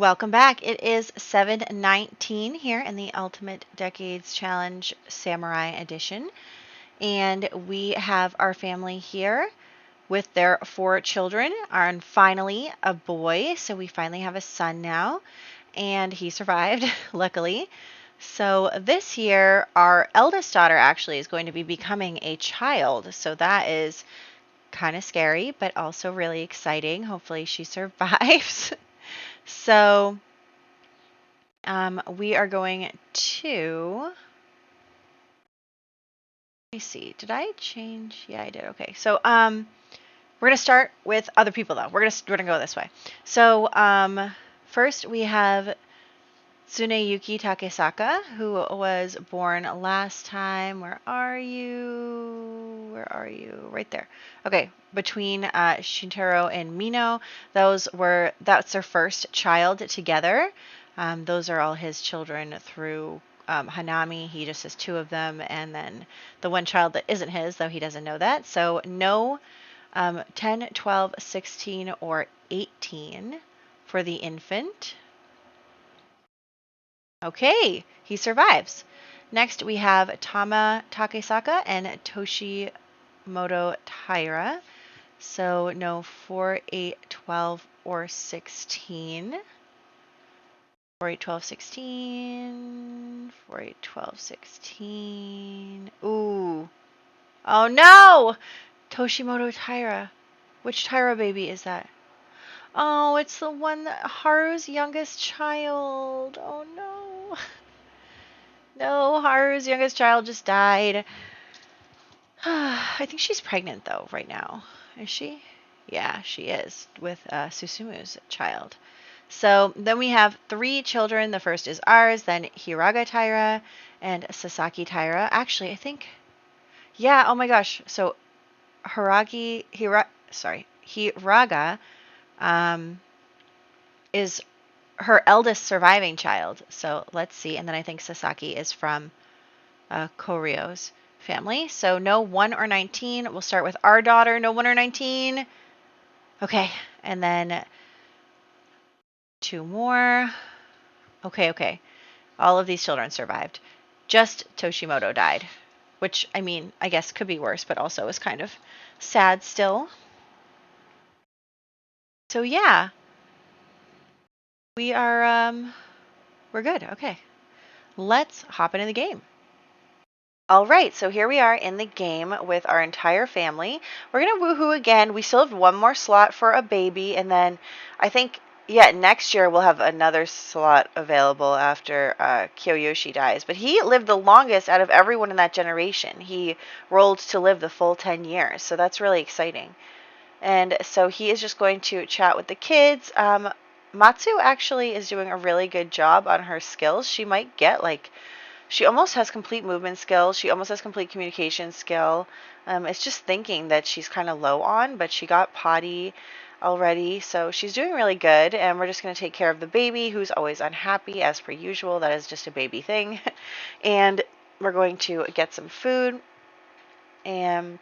Welcome back. It is 7:19 here in the Ultimate Decades Challenge Samurai Edition. And we have our family here with their 4 children, and finally a boy. So we finally have a son now, and he survived, luckily. So this year, our eldest daughter actually is going to be becoming a child. So that is kind of scary, but also really exciting. Hopefully she survives. So we are going to, let me see, did I change? Yeah, I did. Okay. So we're going to start with other people though. We're going to go this way. So first we have Tsuneyuki Takesaka, who was born last time. Where are you? Where are you? Right there. Okay, between Shintaro and Mino. That's their first child together. Those are all his children through Hanami. He just has 2 of them, and then the one child that isn't his, though he doesn't know that. So no 10, 12, 16, or 18 for the infant. Okay, he survives. Next, we have Tama Takesaka and Toshimoto Taira. So no 4, 8, 12, or 16. 4, 8, 12, 16. 4, 8, 12, 16. Ooh. Oh no! Toshimoto Taira. Which Taira baby is that? Oh, it's the one that Haru's youngest child. Oh no. No, Haru's youngest child just died. I think she's pregnant though right now. Is she? Yeah, she is with Susumu's child. So then we have 3 children. The first is ours, then Hiraga Taira and Sasaki Taira. Actually, I think, yeah, oh my gosh. So Hiraga is her eldest surviving child. So let's see. And then I think Sasaki is from Koryo's family. So no 1 or 19. We'll start with our daughter. No 1 or 19. Okay. And then 2 more. Okay. All of these children survived. Just Toshimoto died. Which, I mean, I guess could be worse, but also is kind of sad still. So yeah. We're good. Okay. Let's hop into the game. All right, so here we are in the game with our entire family. We're going to woohoo again. We still have 1 more slot for a baby, and then I think, yeah, next year we'll have another slot available after Kiyoyoshi dies. But he lived the longest out of everyone in that generation. He rolled to live the full 10 years, so that's really exciting. And so he is just going to chat with the kids. Matsu actually is doing a really good job on her skills. She might get she almost has complete movement skill. She almost has complete communication skill. It's just thinking that she's kind of low on, but she got potty already. So she's doing really good. And we're just going to take care of the baby, who's always unhappy as per usual. That is just a baby thing. And we're going to get some food. And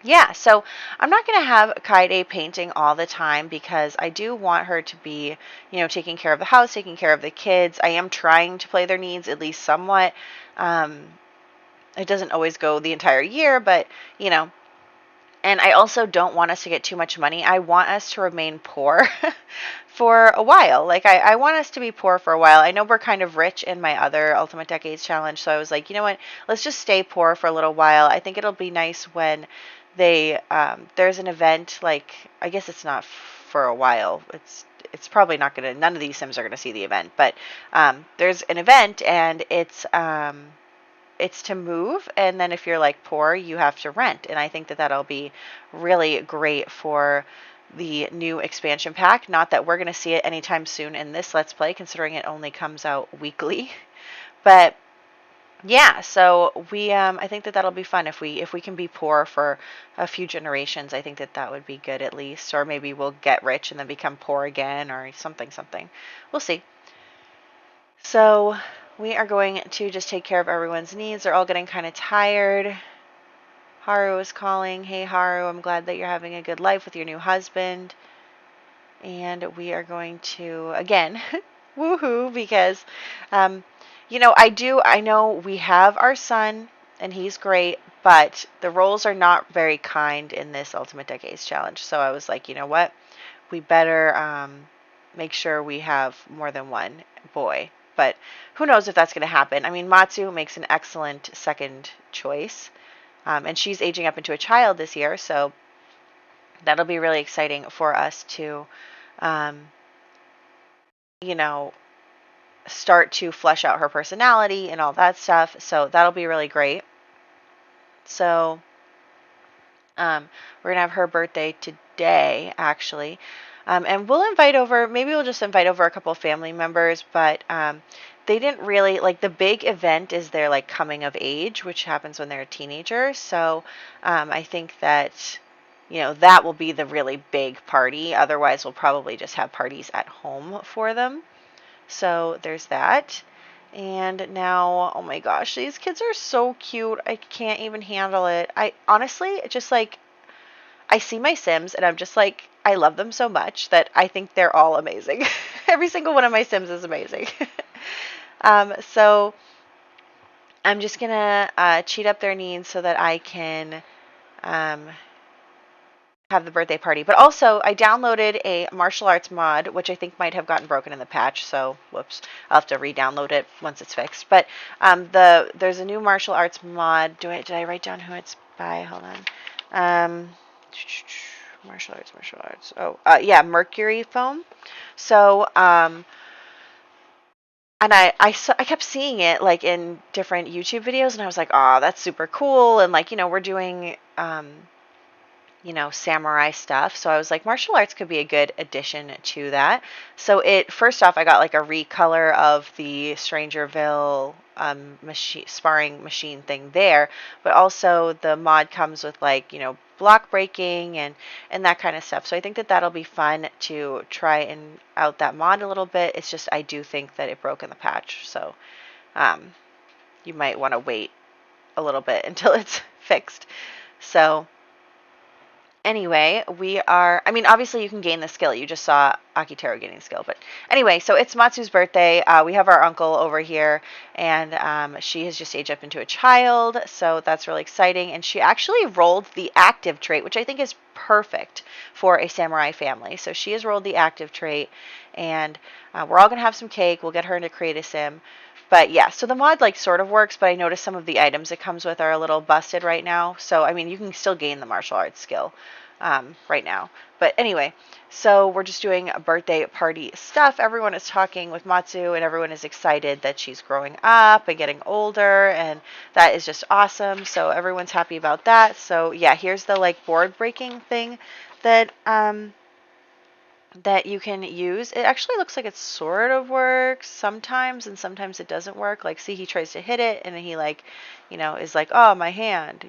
yeah, so I'm not going to have Kaede painting all the time because I do want her to be, taking care of the house, taking care of the kids. I am trying to play their needs at least somewhat. It doesn't always go the entire year, but, and I also don't want us to get too much money. I want us to remain poor for a while. I want us to be poor for a while. I know we're kind of rich in my other Ultimate Decades Challenge, so I was like, you know what, let's just stay poor for a little while. I think it'll be nice when there's an event, I guess it's not for a while. It's probably not going to, none of these Sims are going to see the event, but there's an event, and it's to move, and then if you're poor, you have to rent. And I think that that'll be really great for the new expansion pack. Not that we're going to see it anytime soon in this Let's Play, considering it only comes out weekly. But yeah, so I think that that'll be fun if we can be poor for a few generations. I think that that would be good at least, or maybe we'll get rich and then become poor again, or something. We'll see. So we are going to just take care of everyone's needs. They're all getting kind of tired. Haru is calling. Hey Haru, I'm glad that you're having a good life with your new husband. And we are going to, again, woohoo, because, I know we have our son, and he's great, but the roles are not very kind in this Ultimate Decades Challenge. So I was like, you know what? We better make sure we have more than one boy. But who knows if that's going to happen. I mean, Matsu makes an excellent second choice. And she's aging up into a child this year, so that'll be really exciting for us to, um, you know, start to flesh out her personality and all that stuff. So that'll be really great. So we're going to have her birthday today, actually. And we'll invite over, maybe we'll just invite over a couple of family members, but they didn't really, like, the big event is their, like, coming of age, which happens when they're a teenager. So I think that, that will be the really big party. Otherwise, we'll probably just have parties at home for them. So there's that. And now, oh my gosh, these kids are so cute. I can't even handle it. I honestly, just like, I see my Sims and I'm just like, I love them so much that I think they're all amazing. Every single one of my Sims is amazing. So I'm just going to cheat up their needs so that I can have the birthday party. But also, I downloaded a martial arts mod, which I think might have gotten broken in the patch. So, whoops, I'll have to re-download it once it's fixed. But there's a new martial arts mod. Did I write down who it's by? Hold on. Martial arts. Oh, yeah, Mercury Foam. So, and I kept seeing it like in different YouTube videos, and I was like, oh, that's super cool. And like, we're doing samurai stuff. So I was like, martial arts could be a good addition to that. So first off, I got like a recolor of the Strangerville sparring machine thing there, but also the mod comes with like, block breaking and that kind of stuff. So I think that that'll be fun to try and out that mod a little bit. It's just, I do think that it broke in the patch. So you might want to wait a little bit until it's fixed. So anyway, obviously you can gain the skill. You just saw Akitaro gaining the skill. But anyway, so it's Matsu's birthday. We have our uncle over here, and she has just aged up into a child, so that's really exciting. And she actually rolled the active trait, which I think is perfect for a samurai family. So she has rolled the active trait, and we're all going to have some cake. We'll get her into Create a Sim. But yeah, so the mod like sort of works, but I noticed some of the items it comes with are a little busted right now. So, I mean, you can still gain the martial arts skill right now. But anyway, so we're just doing a birthday party stuff. Everyone is talking with Matsu, and everyone is excited that she's growing up and getting older, and that is just awesome. So everyone's happy about that. So yeah, here's the like board breaking thing that you can use. It actually looks like it sort of works sometimes, and sometimes it doesn't work. Like, see, he tries to hit it, and then he like, is like, oh, my hand,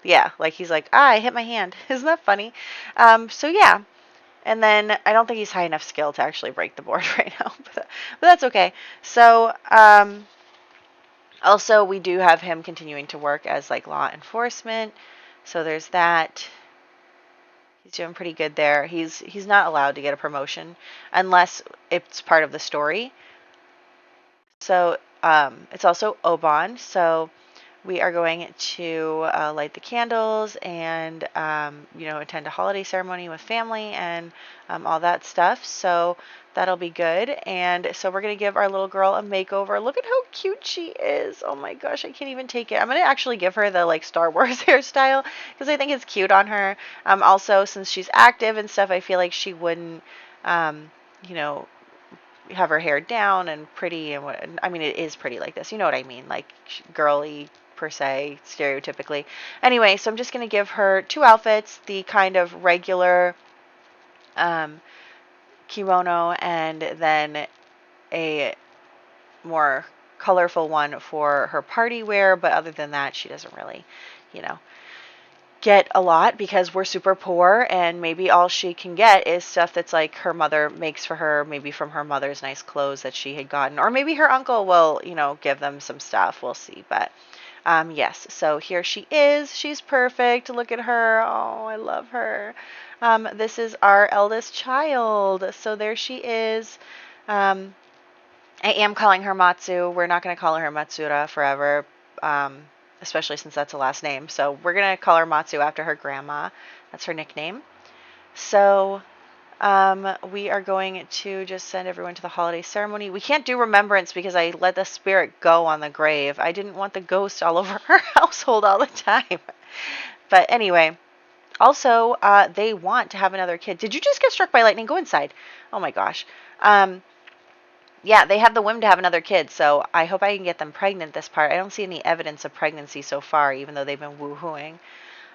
Yeah, like he's like, I hit my hand. Isn't that funny? So yeah. And then I don't think he's high enough skill to actually break the board right now, but that's okay. So, also we do have him continuing to work as like law enforcement. So there's that. He's doing pretty good there. He's not allowed to get a promotion unless it's part of the story. So it's also Oban. So we are going to light the candles and attend a holiday ceremony with family and all that stuff. So that'll be good. And so we're going to give our little girl a makeover. Look at how cute she is. Oh my gosh, I can't even take it. I'm going to actually give her the like Star Wars hairstyle because I think it's cute on her. Also, since she's active and stuff, I feel like she wouldn't, have her hair down and pretty. And I mean, it is pretty like this. You know what I mean? Like girly per se, stereotypically. Anyway, so I'm just going to give her two outfits, the kind of regular kimono and then a more colorful one for her party wear, but other than that, she doesn't really, get a lot because we're super poor, and maybe all she can get is stuff that's like her mother makes for her, maybe from her mother's nice clothes that she had gotten, or maybe her uncle will, give them some stuff. We'll see, but yes, so here she is. She's perfect. Look at her. Oh, I love her. This is our eldest child. So there she is. I am calling her Matsu. We're not going to call her Matsura forever, especially since that's a last name. So we're going to call her Matsu after her grandma. That's her nickname. So we are going to just send everyone to the holiday ceremony. We can't do remembrance because I let the spirit go on the grave. I didn't want the ghost all over our household all the time. But anyway, also, they want to have another kid. Did you just get struck by lightning? Go inside. Oh my gosh. Yeah, they have the whim to have another kid, so I hope I can get them pregnant this part. I don't see any evidence of pregnancy so far, even though they've been woohooing.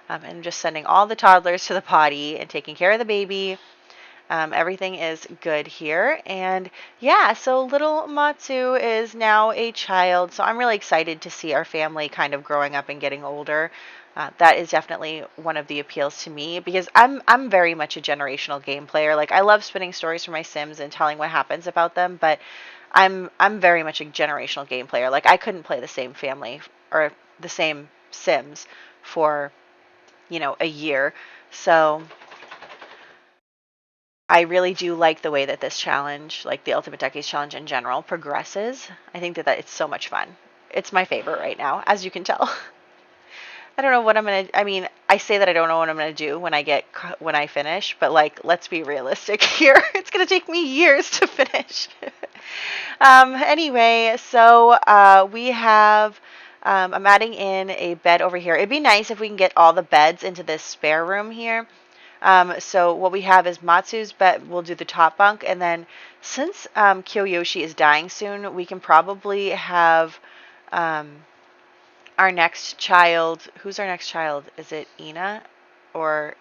And just sending all the toddlers to the potty and taking care of the baby. Everything is good here. And yeah, so little Matsu is now a child. So I'm really excited to see our family kind of growing up and getting older. That is definitely one of the appeals to me because I'm very much a generational game player. Like I love spinning stories for my Sims and telling what happens about them, but I'm very much a generational game player. Like I couldn't play the same family or the same Sims for, a year. So I really do like the way that this challenge, like the Ultimate Decades Challenge in general, progresses. I think that it's so much fun. It's my favorite right now, as you can tell. I don't know what I'm gonna. I mean, I say that I don't know what I'm gonna do when I finish, but like, let's be realistic here. It's gonna take me years to finish. Anyway, so we have. I'm adding in a bed over here. It'd be nice if we can get all the beds into this spare room here. So what we have is Matsu's bed. We'll do the top bunk, and then since Kyoyoshi is dying soon, we can probably have our next child. Who's our next child? Is it Ina, or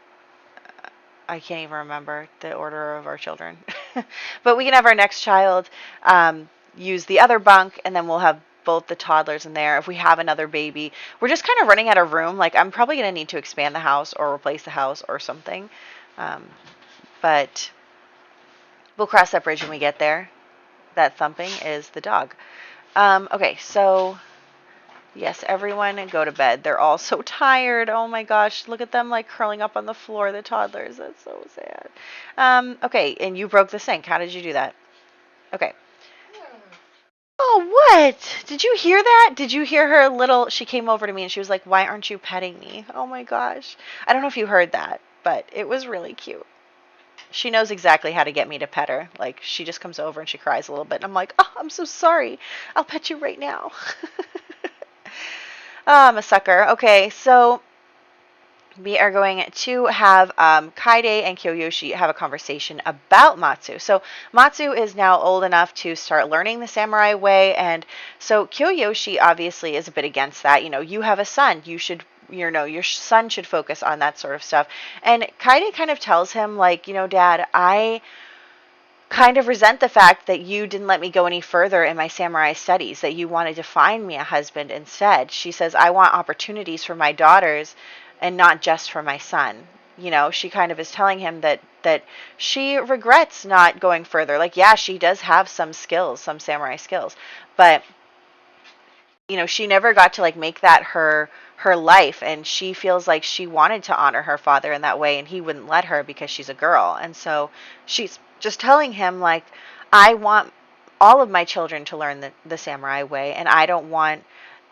I can't even remember the order of our children. But we can have our next child use the other bunk, and then we'll have both the toddlers in there. If we have another baby, we're just kind of running out of room. Like I'm probably going to need to expand the house or replace the house or something. But we'll cross that bridge when we get there. That thumping is the dog. Okay, so yes, everyone go to bed. They're all so tired. Oh my gosh, look at them like curling up on the floor, the toddlers. That's so sad. Okay, and you broke the sink. How did you do that? Okay. Oh, what? Did you hear that? Did you hear her little... She came over to me and she was like, why aren't you petting me? Oh my gosh. I don't know if you heard that, but it was really cute. She knows exactly how to get me to pet her. Like, she just comes over and she cries a little bit. And I'm like, oh, I'm so sorry. I'll pet you right now. Oh, I'm a sucker. Okay, so... we are going to have Kaide and Kyoyoshi have a conversation about Matsu. So Matsu is now old enough to start learning the samurai way, and so Kyoyoshi obviously is a bit against that. You have a son. You should, your son should focus on that sort of stuff. And Kaide kind of tells him, like, Dad, I kind of resent the fact that you didn't let me go any further in my samurai studies, that you wanted to find me a husband instead. She says, I want opportunities for my daughters and not just for my son. She kind of is telling him that she regrets not going further. Like, yeah, she does have some skills, some samurai skills, but she never got to like make that her life, and she feels like she wanted to honor her father in that way, and he wouldn't let her because she's a girl. And so she's just telling him, like, I want all of my children to learn the samurai way, and I don't want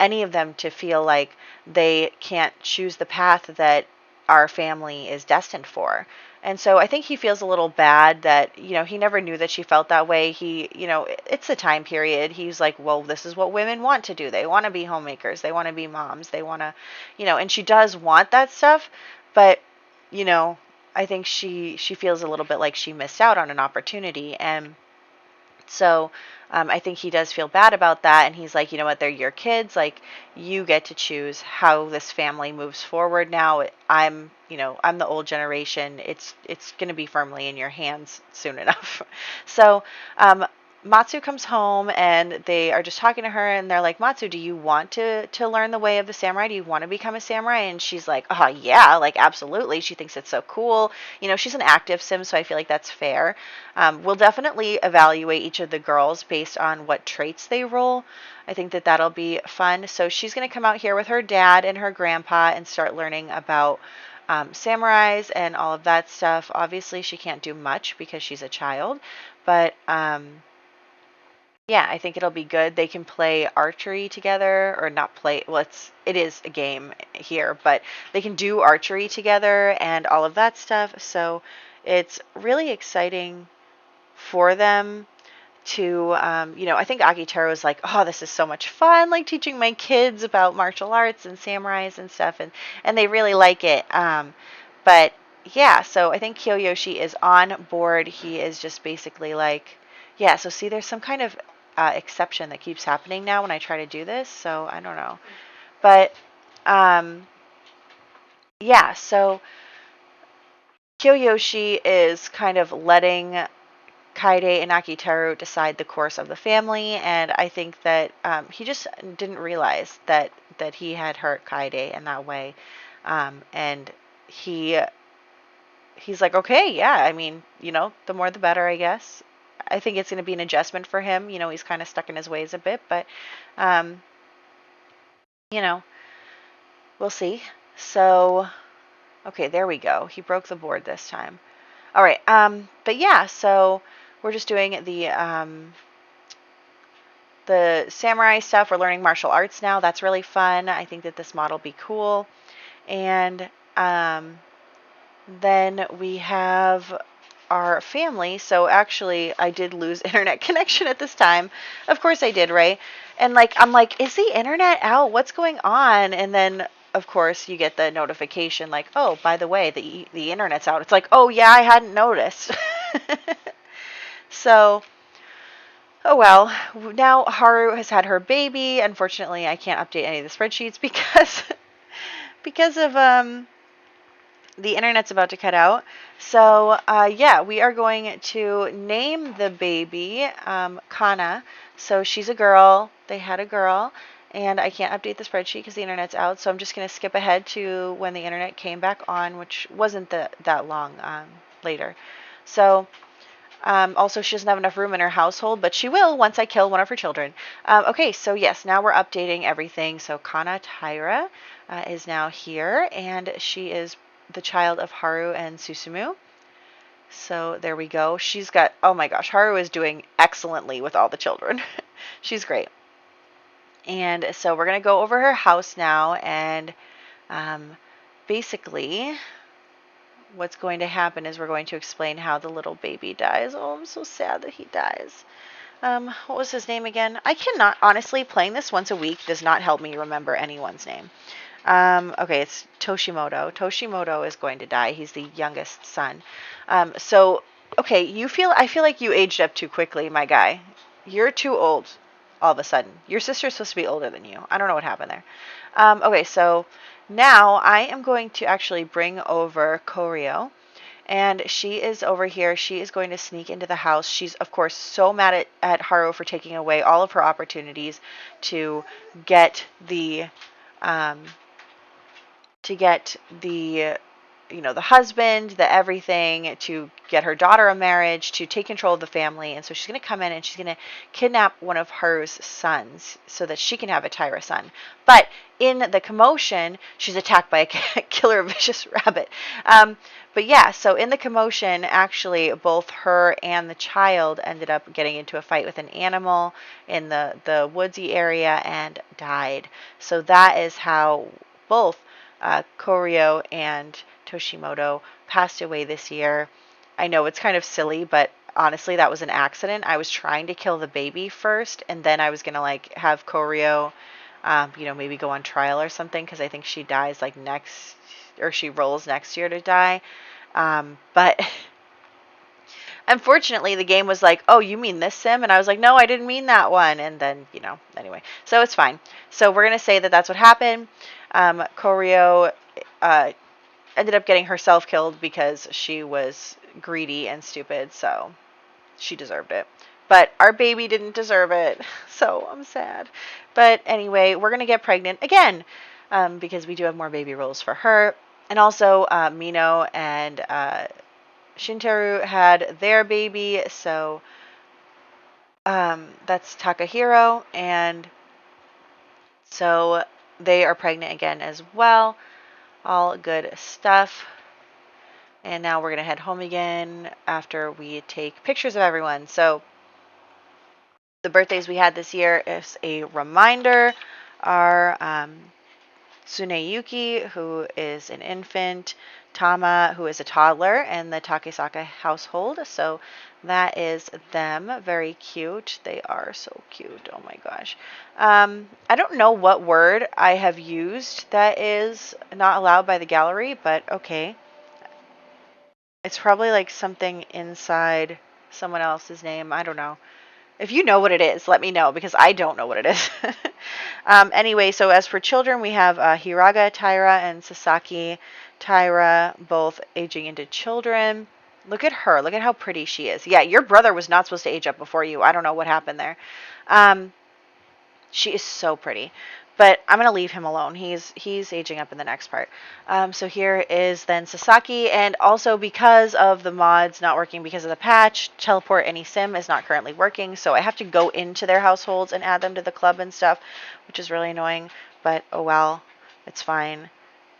any of them to feel like they can't choose the path that our family is destined for. And so I think he feels a little bad that, he never knew that she felt that way. He, it's a time period. He's like, well, this is what women want to do. They want to be homemakers. They want to be moms. They want to, and she does want that stuff. But, I think she feels a little bit like she missed out on an opportunity. And so I think he does feel bad about that. And he's like, you know what, they're your kids. Like, you get to choose how this family moves forward now. I'm the old generation. It's going to be firmly in your hands soon enough. So Matsu comes home and they are just talking to her, and they're like, Matsu, do you want to learn the way of the samurai? Do you want to become a samurai? And she's like, oh yeah, like absolutely. She thinks it's so cool. She's an active sim, so I feel like that's fair. We'll definitely evaluate each of the girls based on what traits they roll. I think that that'll be fun. So she's going to come out here with her dad and her grandpa and start learning about samurais and all of that stuff. Obviously, she can't do much because she's a child, but yeah, I think it'll be good. They can play archery together, or not play. Well, it is a game here, but they can do archery together and all of that stuff. So it's really exciting for them to, I think Akitaro was like, oh, this is so much fun, like teaching my kids about martial arts and samurais and stuff, and they really like it. But yeah, so I think Kyoyoshi is on board. He is just basically like, yeah, so see, there's some kind of exception that keeps happening now when I try to do this, so I don't know. But, yeah, so Kyoyoshi is kind of letting Kaede and Akitaro decide the course of the family, and I think that he just didn't realize that he had hurt Kaede in that way, and he's like, okay, yeah, I mean, the more the better, I guess. I think it's going to be an adjustment for him. He's kind of stuck in his ways a bit, but, you know, we'll see. So, okay, there we go. He broke the board this time. All right, but yeah, so we're just doing the samurai stuff. We're learning martial arts now. That's really fun. I think that this mod will be cool. And then we have our family. So actually, I did lose internet connection at this time. Of course I did, right? And I'm like, is the internet out? What's going on? And then, of course, you get the notification like, oh, by the way, the internet's out. It's like, oh yeah, I hadn't noticed. So, oh well, now Haru has had her baby. Unfortunately, I can't update any of the spreadsheets because of the internet's about to cut out. So, yeah, we are going to name the baby Kana. So she's a girl. They had a girl. And I can't update the spreadsheet because the internet's out. So I'm just going to skip ahead to when the internet came back on, which wasn't that long later. So, also, she doesn't have enough room in her household, but she will once I kill one of her children. Okay, so yes, now we're updating everything. So Kana Taira is now here, and she is the child of Haru and Susumu. So there we go. She's got, oh my gosh, Haru is doing excellently with all the children. She's great. And so we're going to go over her house now, and basically what's going to happen is we're going to explain how the little baby dies. Oh, I'm so sad that he dies. What was his name again? I cannot, honestly, playing this once a week does not help me remember anyone's name. Okay, it's Toshimoto. Toshimoto is going to die. He's the youngest son. So, okay, I feel like you aged up too quickly, my guy. You're too old all of a sudden. Your sister's supposed to be older than you. I don't know what happened there. Okay, so now I am going to actually bring over Koryo. And she is over here. She is going to sneak into the house. She's, of course, so mad at Haru for taking away all of her opportunities to get the the husband, the everything, to get her daughter a marriage, to take control of the family. And so she's going to come in and she's going to kidnap one of Haru's sons so that she can have a Taira son. But in the commotion, she's attacked by a killer vicious rabbit. But yeah, so in the commotion, actually, both her and the child ended up getting into a fight with an animal in the woodsy area and died. So that is how both Koryo and Toshimoto passed away this year. I know it's kind of silly, but honestly, that was an accident. I was trying to kill the baby first, and then I was going to have Koryo, maybe go on trial or something, because I think she dies next, or she rolls next year to die. But unfortunately, the game was like, oh, you mean this sim? And I was like, no, I didn't mean that one. And then, anyway, so it's fine. So we're going to say that that's what happened. Koryo ended up getting herself killed because she was greedy and stupid, so she deserved it. But our baby didn't deserve it, so I'm sad. But anyway, we're going to get pregnant again because we do have more baby rolls for her. And also, Mino and Shinteru had their baby, so that's Takahiro, and so they are pregnant again as well. All good stuff. And now we're going to head home again after we take pictures of everyone. So the birthdays we had this year is a reminder. Our Tsuneyuki, who is an infant, Tama, who is a toddler, and the Takesaka household. So that is them. Very cute. They are so cute. Oh my gosh. I don't know what word I have used that is not allowed by the gallery, but okay. It's probably like something inside someone else's name. I don't know. If you know what it is, let me know, because I don't know what it is. Anyway, so as for children, we have Hiraga Taira and Sasaki Taira, both aging into children. Look at her. Look at how pretty she is. Yeah, your brother was not supposed to age up before you. I don't know what happened there. She is so pretty. But I'm going to leave him alone. He's aging up in the next part. So here is then Sasaki, and also because of the mods not working because of the patch, Teleport Any Sim is not currently working, so I have to go into their households and add them to the club and stuff, which is really annoying, but oh well, it's fine.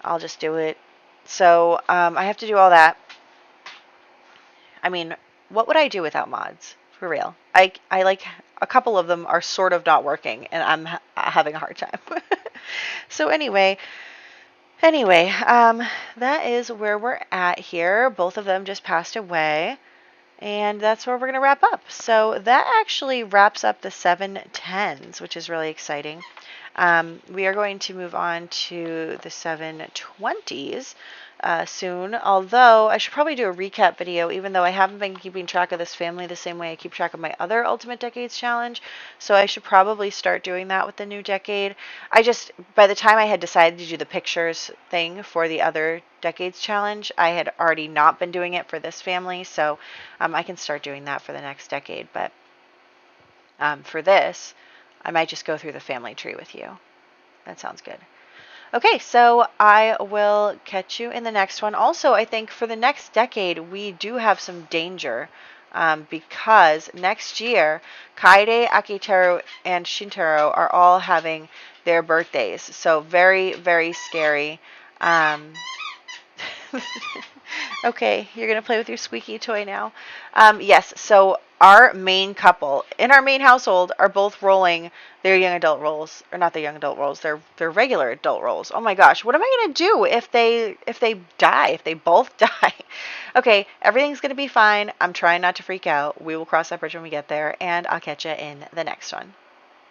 I'll just do it. So I have to do all that. I mean, what would I do without mods? For real. I like, a couple of them are sort of not working, and I'm having a hard time. So anyway, that is where we're at here. Both of them just passed away, and that's where we're going to wrap up. So that actually wraps up the 710s, which is really exciting. We are going to move on to the 720s soon, although I should probably do a recap video, even though I haven't been keeping track of this family the same way I keep track of my other Ultimate Decades Challenge, so I should probably start doing that with the new decade. By the time I had decided to do the pictures thing for the other Decades Challenge, I had already not been doing it for this family, so I can start doing that for the next decade, but for this, I might just go through the family tree with you. That sounds good. Okay, so I will catch you in the next one. Also, I think for the next decade, we do have some danger because next year, Kaede, Akiteru, and Shintaro are all having their birthdays. So very, very scary. Okay, you're going to play with your squeaky toy now. Yes, so our main couple in our main household are both rolling their young adult roles, or not their young adult roles, their regular adult roles. Oh my gosh, what am I going to do if they die, if they both die? Okay, everything's going to be fine. I'm trying not to freak out. We will cross that bridge when we get there, and I'll catch you in the next one.